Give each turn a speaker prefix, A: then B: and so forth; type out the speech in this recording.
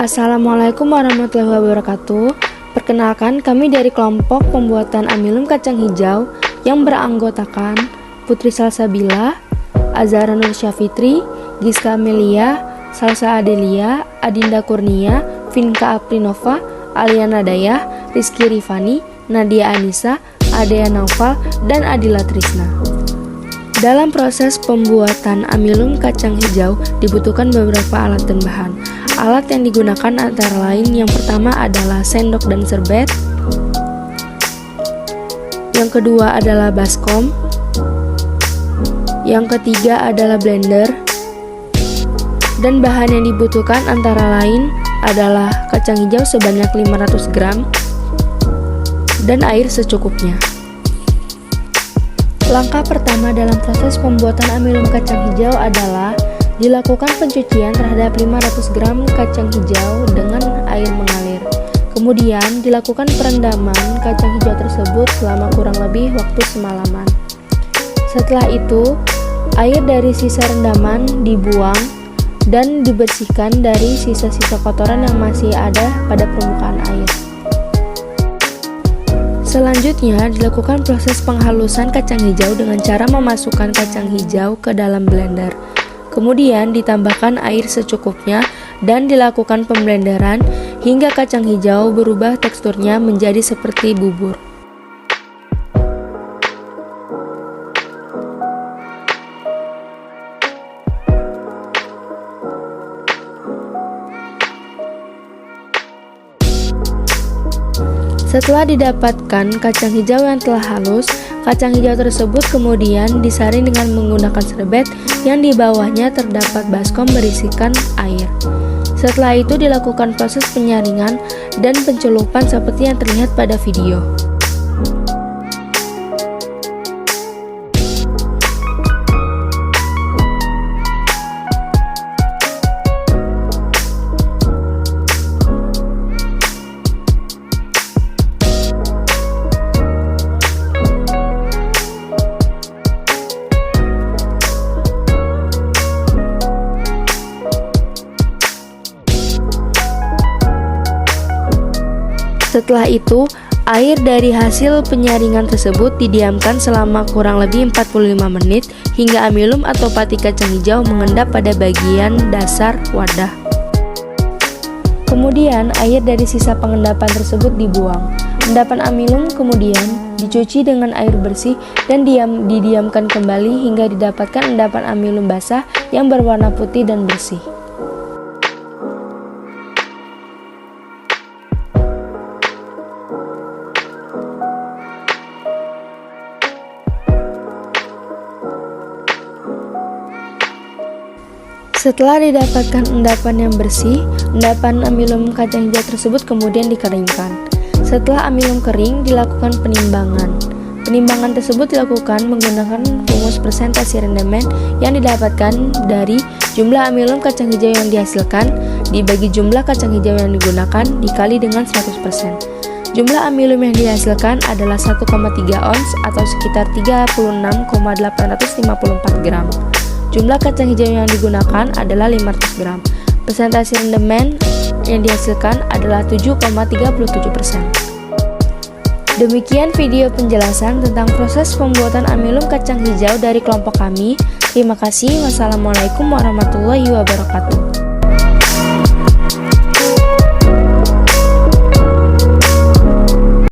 A: Assalamualaikum warahmatullahi wabarakatuh. Perkenalkan, kami dari kelompok pembuatan amilum kacang hijau yang beranggotakan Putri Salsabila, Azhara Nur Syafitri, Giska Amelia, Salsa Adelia, Adinda Kurnia, Vinka Aprinova, Aliana Dayah, Rizky Rifani, Nadia Anissa, Adea Naufal, dan Adila Trisna. Dalam proses pembuatan amilum kacang hijau dibutuhkan beberapa alat dan bahan. Alat yang digunakan antara lain yang pertama adalah sendok dan serbet, yang kedua adalah baskom, yang ketiga adalah blender, dan bahan yang dibutuhkan antara lain adalah kacang hijau sebanyak 500 gram dan air secukupnya. Langkah pertama dalam proses pembuatan amilum kacang hijau adalah dilakukan pencucian terhadap 500 gram kacang hijau dengan air mengalir. Kemudian dilakukan perendaman kacang hijau tersebut selama kurang lebih waktu semalaman. Setelah itu, air dari sisa rendaman dibuang dan dibersihkan dari sisa-sisa kotoran yang masih ada pada permukaan air. Selanjutnya, dilakukan proses penghalusan kacang hijau dengan cara memasukkan kacang hijau ke dalam blender. Kemudian ditambahkan air secukupnya dan dilakukan pemblenderan hingga kacang hijau berubah teksturnya menjadi seperti bubur. Setelah didapatkan kacang hijau yang telah halus, kacang hijau tersebut kemudian disaring dengan menggunakan serbet yang di bawahnya terdapat baskom berisikan air. Setelah itu dilakukan proses penyaringan dan pencelupan seperti yang terlihat pada video. Setelah itu, air dari hasil penyaringan tersebut didiamkan selama kurang lebih 45 menit hingga amilum atau pati kacang hijau mengendap pada bagian dasar wadah. Kemudian, air dari sisa pengendapan tersebut dibuang. Endapan amilum kemudian dicuci dengan air bersih dan didiamkan kembali hingga didapatkan endapan amilum basah yang berwarna putih dan bersih. Setelah didapatkan endapan yang bersih, endapan amilum kacang hijau tersebut kemudian dikeringkan. Setelah amilum kering, dilakukan penimbangan. Penimbangan tersebut dilakukan menggunakan rumus persentase rendemen yang didapatkan dari jumlah amilum kacang hijau yang dihasilkan dibagi jumlah kacang hijau yang digunakan dikali dengan 100%. Jumlah amilum yang dihasilkan adalah 1,3 ons atau sekitar 36,854 gram. Jumlah kacang hijau yang digunakan adalah 500 gram. Persentase rendemen yang dihasilkan adalah 7,37%. Demikian video penjelasan tentang proses pembuatan amilum kacang hijau dari kelompok kami. Terima kasih. Wassalamualaikum warahmatullahi wabarakatuh.